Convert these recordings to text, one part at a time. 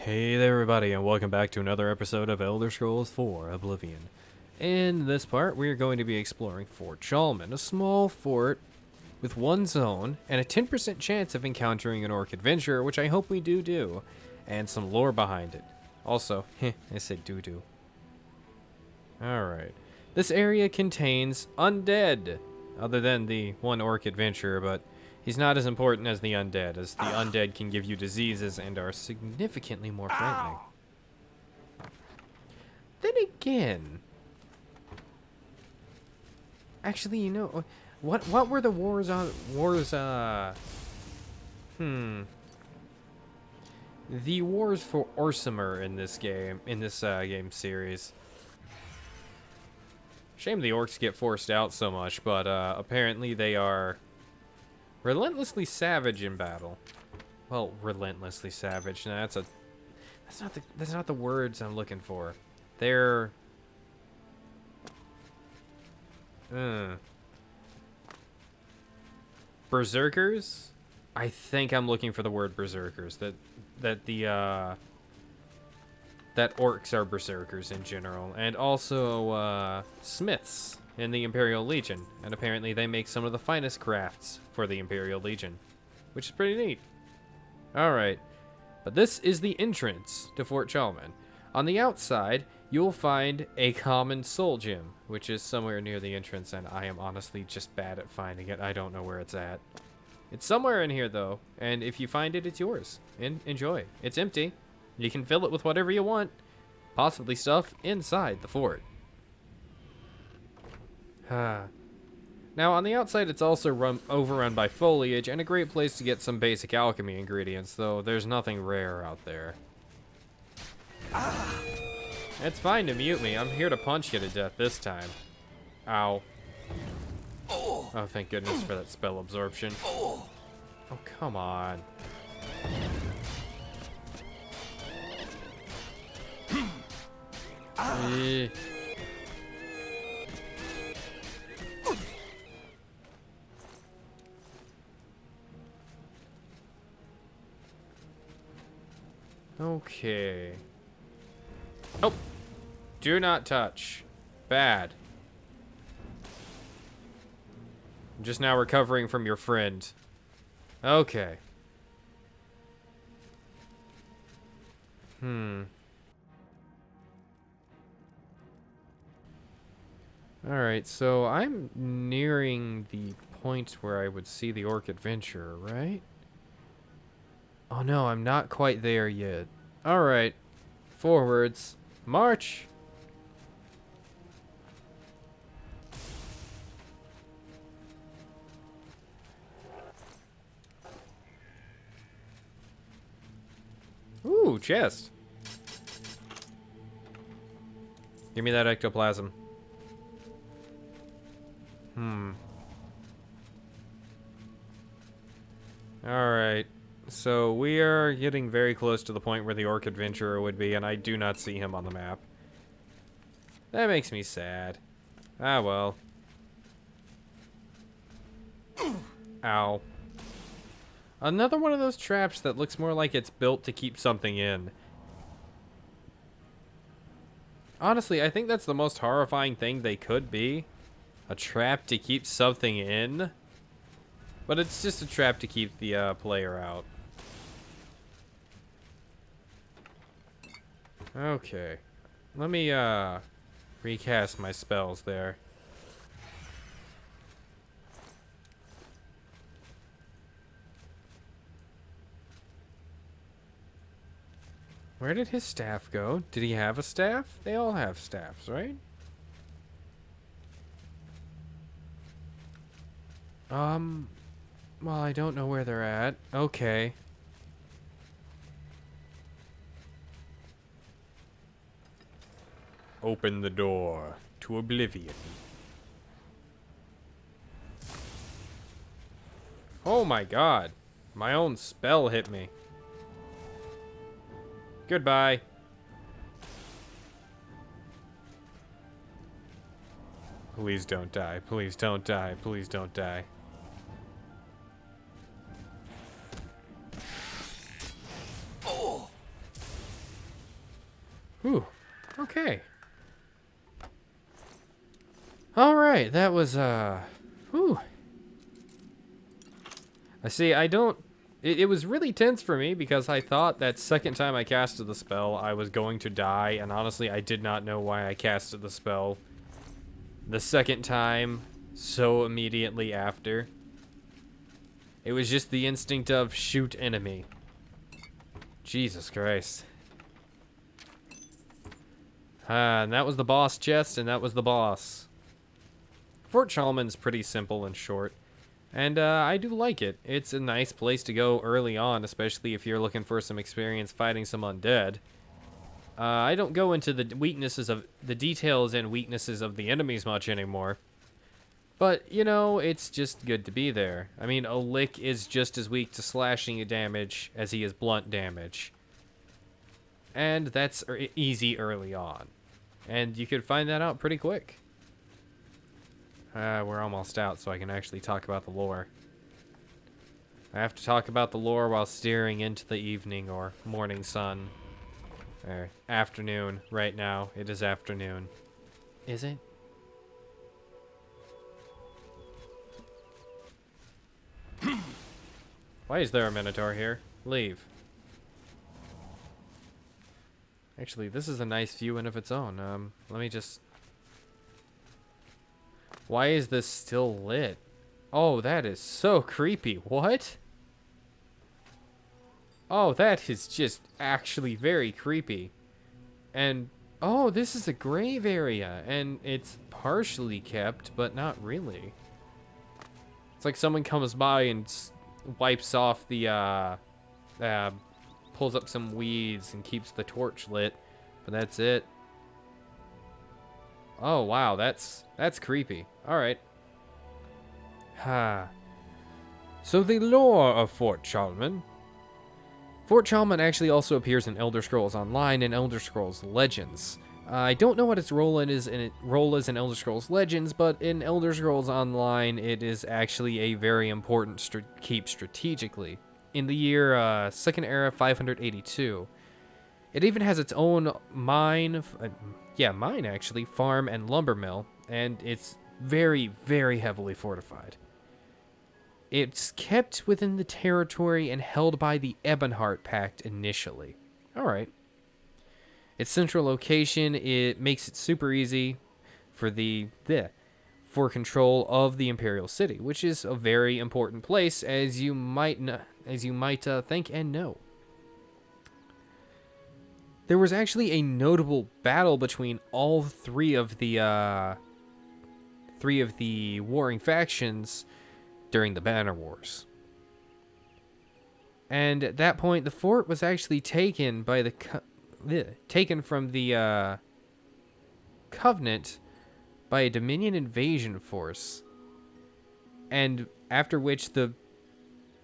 Hey there everybody, and welcome back to another episode of Elder Scrolls 4 Oblivion. In this part, we are going to be exploring Fort Chalman, a small fort with one zone and a 10% chance of encountering an orc adventurer, which I hope we do, and some lore behind it. Also, I said doo-doo. Alright. This area contains undead, other than the one orc adventurer, but he's not as important as the undead, as the undead can give you diseases and are significantly more frightening. Then again, actually, you know, what were the the wars for Orsimer in this game, game series. Shame the orcs get forced out so much, but apparently they are relentlessly savage in battle. Well, relentlessly savage. No, that's not the words I'm looking for. They're berserkers. I think I'm looking for the word berserkers. That orcs are berserkers in general, and also smiths in the Imperial Legion, and apparently they make some of the finest crafts for the Imperial Legion, which is pretty neat. Alright, but this is the entrance to Fort Chalman. On the outside, you'll find a common soul gem, which is somewhere near the entrance, and I am honestly just bad at finding it. I don't know where it's at. It's somewhere in here, though, and if you find it, it's yours. Enjoy. It's empty. You can fill it with whatever you want, possibly stuff inside the fort. Now, on the outside, it's also overrun by foliage and a great place to get some basic alchemy ingredients, though there's nothing rare out there. It's fine to mute me. I'm here to punch you to death this time. Ow. Oh, thank goodness for that spell absorption. Oh, come on. Okay. Oh! Do not touch. Bad. I'm just now recovering from your friend. Okay. Alright, so I'm nearing the point where I would see the orc adventurer, right? Oh no, I'm not quite there yet. Alright. Forwards. March! Ooh, chest. Give me that ectoplasm. Alright. So we are getting very close to the point where the orc adventurer would be, and I do not see him on the map. That makes me sad. Ah, well. Ow. Another one of those traps that looks more like it's built to keep something in. Honestly, I think that's the most horrifying thing they could be. A trap to keep something in. But it's just a trap to keep the player out. Okay. Let me recast my spells there. Where did his staff go? Did he have a staff? They all have staffs, right? Well, I don't know where they're at. Okay. Open the door to Oblivion. Oh my god. My own spell hit me. Goodbye. Please don't die. Please don't die. Please don't die. Whew. Okay. Alright, that was, whew. I see, I don't... It was really tense for me because I thought that second time I casted the spell, I was going to die, and honestly, I did not know why I casted the spell the second time so immediately after. It was just the instinct of shoot enemy. Jesus Christ. And that was the boss chest, and that was the boss. Fort Chalman's pretty simple and short. And I do like it. It's a nice place to go early on, especially if you're looking for some experience fighting some undead. I don't go into the weaknesses of the details and weaknesses of the enemies much anymore. But, you know, it's just good to be there. I mean, a lick is just as weak to slashing damage as he is blunt damage. And that's easy early on. And you could find that out pretty quick. We're almost out, so I can actually talk about the lore. I have to talk about the lore while steering into the evening or morning sun. Or afternoon right now. It is afternoon. Is it? Why is there a Minotaur here? Leave. Actually, this is a nice view in of its own. Let me just... Why is this still lit? Oh, that is so creepy. What? Oh, that is just actually very creepy. And, oh, this is a grave area. And it's partially kept, but not really. It's like someone comes by and wipes off the, pulls up some weeds and keeps the torch lit. But that's it. Oh, wow, that's creepy. Alright. So the lore of Fort Chalman. Fort Chalman actually also appears in Elder Scrolls Online and Elder Scrolls Legends. I don't know what its role is in Elder Scrolls Legends, but in Elder Scrolls Online, it is actually a very important keep strategically. In the year Second Era 582, it even has its own mine, actually, farm and lumber mill, and it's very, very heavily fortified. It's kept within the territory and held by the Ebonheart Pact initially. Alright. Its central location, it makes it super easy for for control of the Imperial City, which is a very important place, as you might think and know. There was actually a notable battle between all three of the warring factions during the Banner Wars. And at that point, the fort was actually taken by taken from the Covenant by a Dominion invasion force. And after which the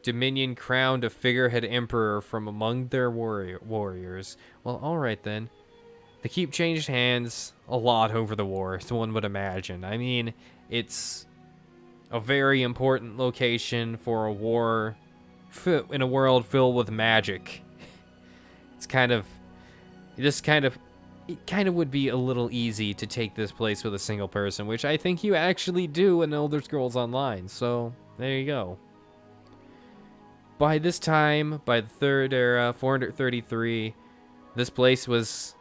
Dominion crowned a figurehead emperor from among their warriors. Well, alright then. The keep changed hands a lot over the war, as one would imagine. I mean, it's a very important location for a war in a world filled with magic. It kind of would be a little easy to take this place with a single person, which I think you actually do in Elder Scrolls Online, so there you go. By this time, by the Third Era, 433, this place was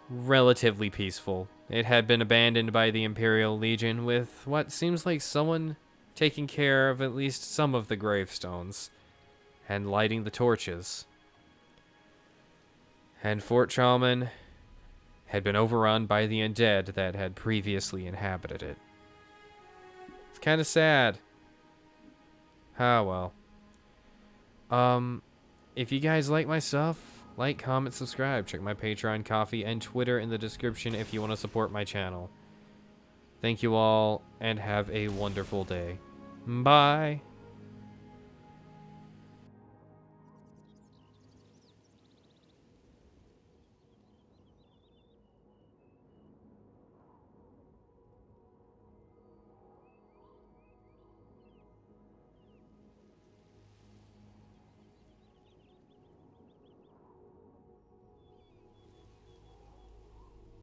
relatively peaceful. It had been abandoned by the Imperial Legion, with what seems like someone taking care of at least some of the gravestones and lighting the torches. And Fort Chalman had been overrun by the undead that had previously inhabited it. It's kind of sad. Ah, well. If you guys like my stuff, like, comment, subscribe. Check my Patreon, Coffee, and Twitter in the description if you want to support my channel. Thank you all, and have a wonderful day. Bye.